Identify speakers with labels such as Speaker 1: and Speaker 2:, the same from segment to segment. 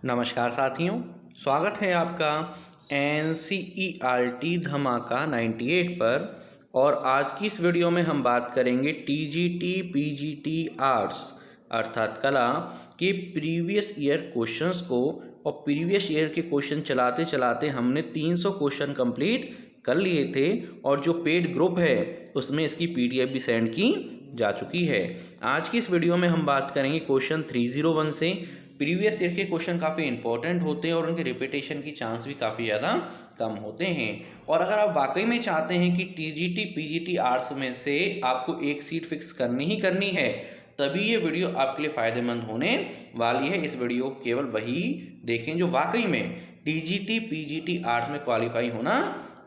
Speaker 1: नमस्कार साथियों, स्वागत है आपका NCERT धमाका 98 पर। और आज की इस वीडियो में हम बात करेंगे TGT PGT आर्ट्स अर्थात कला के प्रीवियस ईयर क्वेश्चंस को। और प्रीवियस ईयर के क्वेश्चन चलाते चलाते हमने 300 क्वेश्चन कंप्लीट कर लिए थे और जो पेड ग्रुप है उसमें इसकी PDF भी सेंड की जा चुकी है। आज की इस वीडियो में हम बात करेंगे क्वेश्चन 301 से। प्रीवियस ईयर के क्वेश्चन काफ़ी इंपॉर्टेंट होते हैं और उनके रिपीटेशन की चांस भी काफ़ी ज़्यादा कम होते हैं। और अगर आप वाकई में चाहते हैं कि TGT PGT आर्ट्स में से आपको एक सीट फिक्स करनी ही करनी है, तभी ये वीडियो आपके लिए फ़ायदेमंद होने वाली है। इस वीडियो को केवल वही देखें जो वाकई में TGT PGT आर्ट्स में क्वालिफाई होना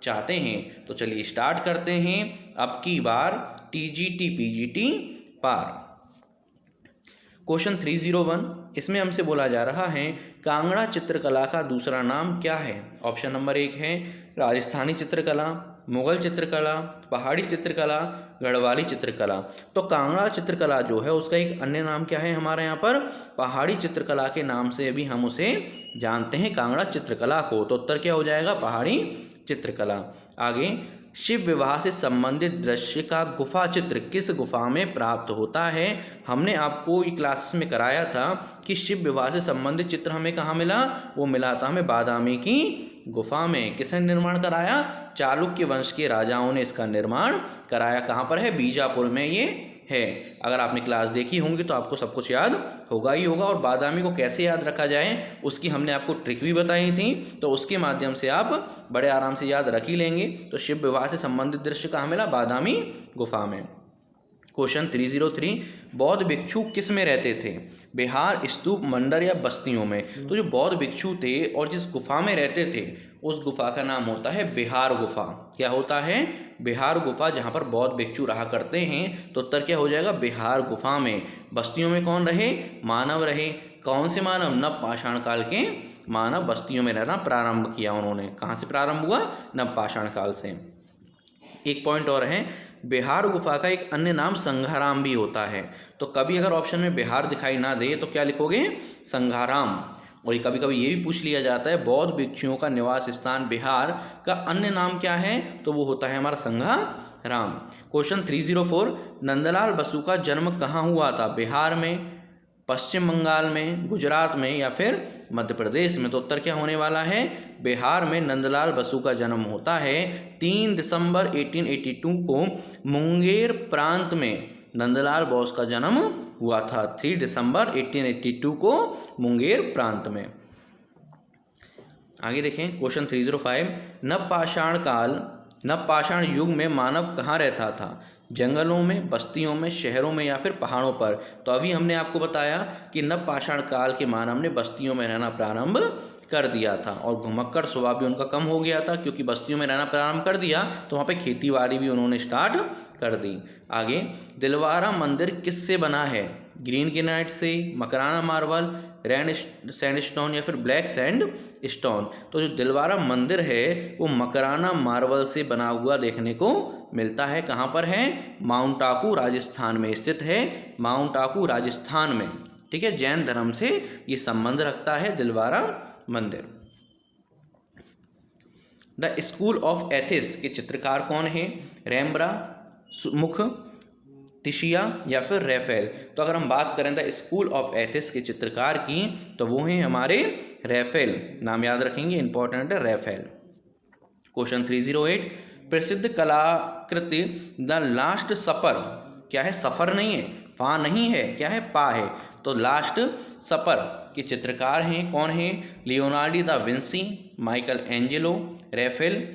Speaker 1: चाहते हैं। तो चलिए स्टार्ट करते हैं अब की बार TGT PGT पार। क्वेश्चन 301, इसमें हमसे बोला जा रहा है कांगड़ा चित्रकला का दूसरा नाम क्या है। ऑप्शन नंबर 1 है राजस्थानी चित्रकला, मुगल चित्रकला, पहाड़ी चित्रकला, गढ़वाली चित्रकला। तो कांगड़ा चित्रकला जो है उसका एक अन्य नाम क्या है हमारे यहाँ पर, पहाड़ी चित्रकला के नाम से भी हम उसे जानते हैं कांगड़ा चित्रकला को। तो उत्तर क्या हो जाएगा, पहाड़ी चित्रकला। आगे, शिव विवाह से संबंधित दृश्य का गुफा चित्र किस गुफा में प्राप्त होता है। हमने आपको ये क्लासेस में कराया था कि शिव विवाह से संबंधित चित्र हमें कहाँ मिला, वो मिला था हमें बादामी की गुफा में। किसने निर्माण कराया, चालुक्य वंश के राजाओं ने इसका निर्माण कराया। कहाँ पर है, बीजापुर में ये है। अगर आपने क्लास देखी होंगी तो आपको सब कुछ याद होगा ही होगा। और बादामी को कैसे याद रखा जाए उसकी हमने आपको ट्रिक भी बताई थी, तो उसके माध्यम से आप बड़े आराम से याद रख ही लेंगे। तो शिव विवाह से संबंधित दृश्य कहाँ मिला, बादामी गुफा में। क्वेश्चन 303, बौद्ध भिक्षु किस में रहते थे, बिहार, स्तूप, मंदिर या बस्तियों में। तो जो बौद्ध भिक्षु थे और जिस गुफा में रहते थे उस गुफा का नाम होता है बिहार गुफा। क्या होता है, बिहार गुफा, जहाँ पर बौद्ध भिक्षु रहा करते हैं। तो उत्तर क्या हो जाएगा, बिहार गुफा में। बस्तियों में कौन रहे, मानव रहे। कौन से मानव, नव पाषाण काल के मानव बस्तियों में रहना प्रारंभ किया उन्होंने। कहाँ से प्रारंभ हुआ, नव पाषाण काल से। एक पॉइंट और है, बिहार गुफा का एक अन्य नाम संघाराम भी होता है। तो कभी अगर ऑप्शन में बिहार दिखाई ना दे तो क्या लिखोगे, संघाराम। और ये कभी कभी ये भी पूछ लिया जाता है बौद्ध भिक्षुओं का निवास स्थान बिहार का अन्य नाम क्या है, तो वो होता है हमारा संघाराम। क्वेश्चन 304, नंदलाल बसु का जन्म कहाँ हुआ था, बिहार में, पश्चिम बंगाल में, गुजरात में या फिर मध्य प्रदेश में। तो उत्तर क्या होने वाला है, बिहार में नंदलाल बसु का जन्म होता है। 3 दिसंबर 1882 को मुंगेर प्रांत में नंदलाल बोस का जन्म हुआ था। 3 दिसंबर 1882 को मुंगेर प्रांत में। आगे देखें क्वेश्चन 305, नवपाषाण युग में मानव कहाँ रहता था, जंगलों में, बस्तियों में, शहरों में या फिर पहाड़ों पर। तो अभी हमने आपको बताया कि नवपाषाण काल के मानव ने बस्तियों में रहना प्रारंभ कर दिया था और घुमक्कड़ स्वभाव भी उनका कम हो गया था, क्योंकि बस्तियों में रहना प्रारंभ कर दिया तो वहाँ पे खेती बाड़ी भी उन्होंने स्टार्ट कर दी। आगे, दिलवारा मंदिर किससे बना है, ग्रीन ग्रेनाइट से, मकराना मार्बल, रेड सैंडस्टोन या फिर ब्लैक सैंडस्टोन। तो जो दिलवारा मंदिर है वो मकराना मार्बल से बना हुआ देखने को मिलता है। कहाँ पर है, माउंट आबू राजस्थान में स्थित है, माउंट आबू राजस्थान में। ठीक है, जैन धर्म से ये संबंध रखता है दिलवारा मंदिर। द स्कूल ऑफ एथिस के चित्रकार कौन है, रेम्ब्रा, मुख, तिशिया या फिर रैफेल। तो अगर हम बात करें द स्कूल ऑफ एथिस के चित्रकार की तो वो हैं हमारे रैफेल। नाम याद रखेंगे, इंपॉर्टेंट है रैफेल। क्वेश्चन 308, प्रसिद्ध कलाकृति द लास्ट सपर, क्या है, सफर नहीं है, पा नहीं है, क्या है, पा है। तो लास्ट सपर के चित्रकार हैं कौन है, Leonardo da Vinci, Michelangelo, Raphael,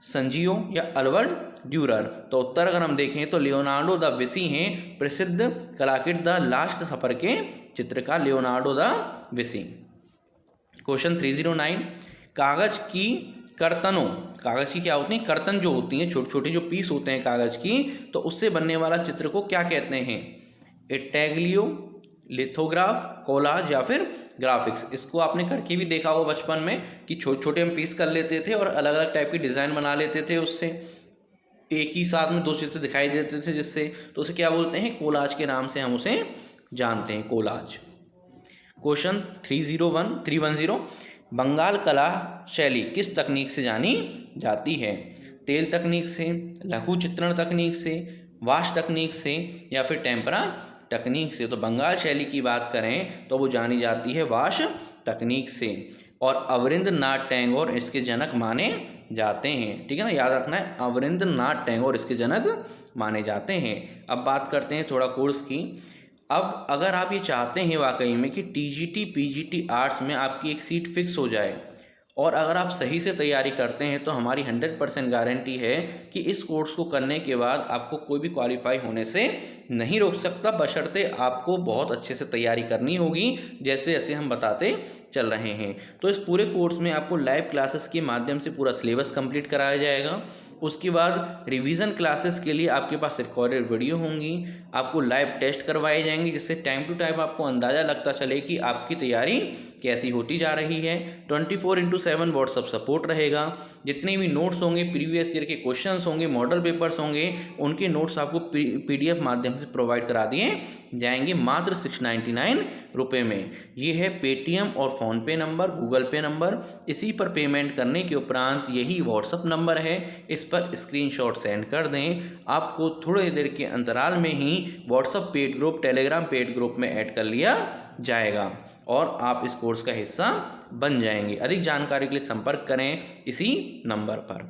Speaker 1: Sanzio या अल्बर्ट ड्यूरर। तो उत्तर अगर हम देखें तो लियोनार्डो दा विंसी हैं प्रसिद्ध कलाकृति द लास्ट सफर के चित्रकार, लियोनार्डो दा विंसी। क्वेश्चन 309, कागज की कर्तनों, कागज की क्या होती हैं, कर्तन जो होती हैं, छोटे छोटे जो पीस होते हैं कागज की, तो उससे बनने वाला चित्र को क्या कहते हैं, इंटेग्लियो, लिथोग्राफ, कोलाज या फिर ग्राफिक्स। इसको आपने करके भी देखा होगा बचपन में कि छोटे छोटे हम पीस कर लेते थे और अलग अलग टाइप की डिज़ाइन बना लेते थे, उससे एक ही साथ में 2 चित्र दिखाई देते थे जिससे, तो उसे क्या बोलते हैं, कोलाज के नाम से हम उसे जानते हैं, कोलाज। क्वेश्चन 310 बंगाल कला शैली किस तकनीक से जानी जाती है? तेल तकनीक से, लघु चित्रण तकनीक से, वाश तकनीक से या फिर टेम्परा तकनीक से? तो बंगाल शैली की बात करें तो वो जानी जाती है वाश तकनीक से। और अवरिंद्रनाथ टैगोर इसके जनक माने जाते हैं। ठीक है ना, याद रखना है, अवरिंद्रनाथ टैगोर इसके जनक माने जाते हैं। अब बात करते हैं थोड़ा कोर्स की। अब अगर आप ये चाहते हैं वाकई में कि टीजीटी पीजीटी आर्ट्स में आपकी एक सीट फिक्स हो जाए और अगर आप सही से तैयारी करते हैं तो हमारी 100% गारंटी है कि इस कोर्स को करने के बाद आपको कोई भी क्वालिफाई होने से नहीं रोक सकता, बशर्ते आपको बहुत अच्छे से तैयारी करनी होगी जैसे जैसे हम बताते चल रहे हैं। तो इस पूरे कोर्स में आपको लाइव क्लासेस के माध्यम से पूरा सिलेबस कंप्लीट कराया जाएगा। उसके बाद रिवीजन क्लासेस के लिए आपके पास रिकॉर्डेड वीडियो होंगी, आपको लाइव टेस्ट करवाए जाएंगे जिससे टाइम टू टाइम आपको अंदाज़ा लगता चले कि आपकी तैयारी कैसी होती जा रही है। 24/7 व्हाट्सअप सपोर्ट रहेगा। जितने भी नोट्स होंगे, प्रीवियस ईयर के क्वेश्चंस होंगे, मॉडल पेपर्स होंगे, उनके नोट्स आपको PDF माध्यम से प्रोवाइड करा दिए जाएंगे मात्र 699 रुपये में। ये है पेटीएम और फ़ोनपे नंबर, गूगल पे नंबर। इसी पर पेमेंट करने के उपरांत यही व्हाट्सअप नंबर है, इस पर स्क्रीनशॉट सेंड कर दें। आपको थोड़ी देर के अंतराल में ही WhatsApp paid group, Telegram paid group में ऐड कर लिया जाएगा और आप इस कोर्स का हिस्सा बन जाएंगे। अधिक जानकारी के लिए संपर्क करें इसी नंबर पर।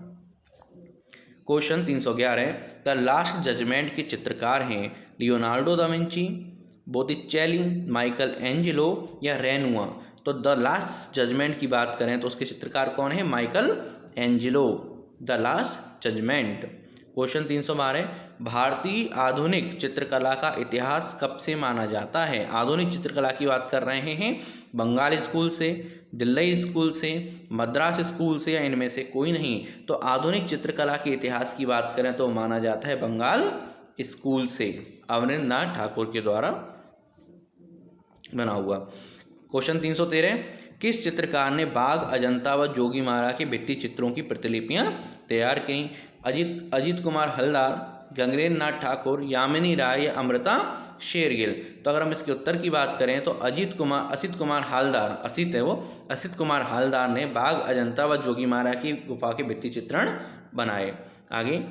Speaker 1: क्वेश्चन 311 द लास्ट जजमेंट के चित्रकार हैं Leonardo da Vinci, बोटिचेली, Michael Angelo या रेनुआ? तो द लास्ट जजमेंट की बात करें तो उसके चित्रकार कौन है? Michelangelo, the last judgement. Question 312 भारतीय आधुनिक चित्रकला का इतिहास कब से माना जाता है? आधुनिक चित्रकला की बात कर रहे हैं बंगाल स्कूल से, दिल्ली स्कूल से, मद्रास स्कूल से या इनमें से कोई नहीं? तो आधुनिक चित्रकला के इतिहास की बात करें तो माना जाता है बंगाल स्कूल से, अवनींद्रनाथ ठाकुर के द्वारा बना हुआ। क्वेश्चन 313 किस चित्रकार ने बाघ, अजंता व जोगीमारा के भित्ति चित्रों की प्रतिलिपियां तैयार की? अजीत कुमार हलदार, गंगरेंद्र नाथ ठाकुर, यामिनी राय या अमृता शेरगिल? तो अगर हम इसके उत्तर की बात करें तो असित कुमार हालदार ने बाघ, अजंता व जोगीमारा की गुफा के भित्ति चित्रण बनाए। आगे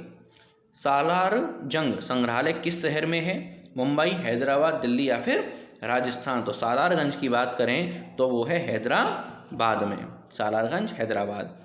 Speaker 1: सालार जंग संग्रहालय किस शहर में है? मुंबई, हैदराबाद, दिल्ली या फिर राजस्थान? तो सालारगंज की बात करें तो वो है हैदराबाद में, सालारगंज हैदराबाद।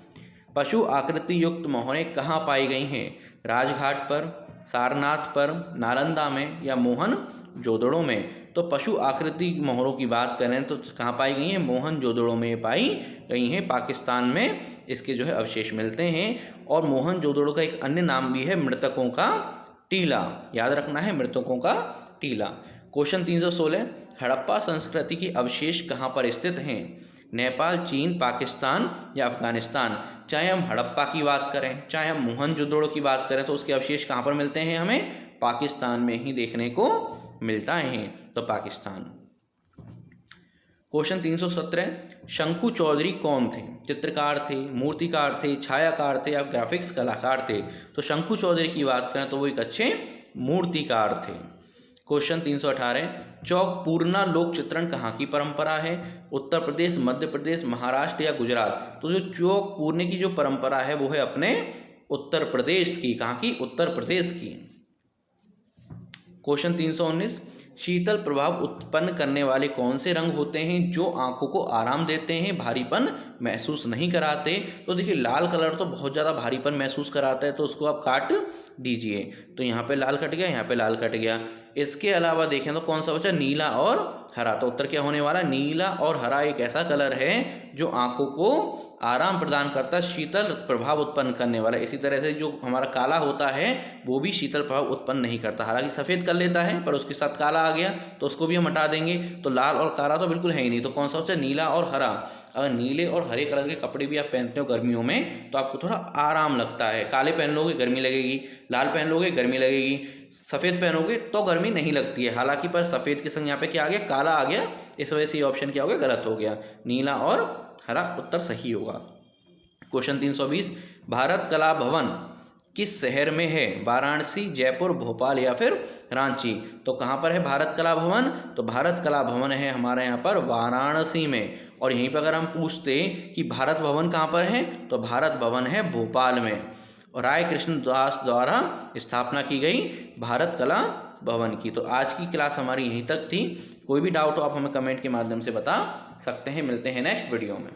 Speaker 1: पशु आकृति युक्त मोहरें कहाँ पाई गई हैं? राजघाट पर, सारनाथ पर, नालंदा में या मोहनजोदड़ो में? तो पशु आकृति मोहरों की बात करें तो कहाँ पाई गई हैं? मोहनजोदड़ो में पाई गई हैं। पाकिस्तान में इसके जो है अवशेष मिलते हैं। और मोहनजोदड़ो का एक अन्य नाम भी है मृतकों का टीला, याद रखना है, मृतकों का टीला। क्वेश्चन 316 हड़प्पा संस्कृति के अवशेष कहाँ पर स्थित हैं? नेपाल, चीन, पाकिस्तान या अफगानिस्तान? चाहे हम हड़प्पा की बात करें, चाहे हम मोहनजोदड़ो की बात करें, तो उसके अवशेष कहाँ पर मिलते हैं? हमें पाकिस्तान में ही देखने को मिलता है, तो पाकिस्तान। क्वेश्चन 317 शंकु चौधरी कौन थे? चित्रकार थे, मूर्तिकार थे, छायाकार थे या ग्राफिक्स कलाकार थे? तो शंकु चौधरी की बात करें तो वो एक अच्छे मूर्तिकार थे। क्वेश्चन 318 चौक पूर्णा लोक चित्रण कहाँ की परंपरा है? उत्तर प्रदेश, मध्य प्रदेश, महाराष्ट्र या गुजरात? तो जो चौक पूरने की जो परंपरा है वो है अपने उत्तर प्रदेश की। कहाँ की? उत्तर प्रदेश की। क्वेश्चन 319 शीतल प्रभाव उत्पन्न करने वाले कौन से रंग होते हैं जो आंखों को आराम देते हैं, भारीपन महसूस नहीं कराते? तो देखिए लाल कलर तो बहुत ज़्यादा भारीपन महसूस कराता है, तो उसको आप काट दीजिए। तो यहाँ पे लाल कट गया, यहाँ पे लाल कट गया। इसके अलावा देखें तो कौन सा बचा? नीला और हरा। तो उत्तर क्या होने वाला? नीला और हरा एक ऐसा कलर है जो आंखों को आराम प्रदान करता है, शीतल प्रभाव उत्पन्न करने वाला। इसी तरह से जो हमारा काला होता है वो भी शीतल प्रभाव उत्पन्न नहीं करता, हालांकि सफ़ेद कर लेता है पर उसके साथ काला आ गया तो उसको भी हम हटा देंगे। तो लाल और काला तो बिल्कुल है ही नहीं, तो कौन सा होता है? नीला और हरा। अगर नीले और हरे कलर के कपड़े भी आप पहनते हो गर्मियों में तो आपको थोड़ा आराम लगता है। काले पहन लोगे गर्मी लगेगी, लाल पहन लोगे गर्मी लगेगी, सफ़ेद पहनोगे तो गर्मी नहीं लगती है। हालांकि पर सफ़ेद के संग यहाँ पे क्या आ गया? काला आ गया, इस वजह से ये ऑप्शन क्या हो गया? गलत हो गया। नीला और हरा उत्तर सही होगा। क्वेश्चन 320 भारत कला भवन किस शहर में है? वाराणसी, जयपुर, भोपाल या फिर रांची। तो कहाँ पर है भारत कला भवन? तो भारत कला भवन है हमारे यहाँ पर वाराणसी में। और यहीं पर अगर हम पूछते कि भारत भवन कहाँ पर है, तो भारत भवन है भोपाल में। और राय कृष्ण दास द्वारा स्थापना की गई भारत कला भवन की। तो आज की क्लास हमारी यहीं तक थी। कोई भी डाउट हो आप हमें कमेंट के माध्यम से बता सकते हैं। मिलते हैं नेक्स्ट वीडियो में।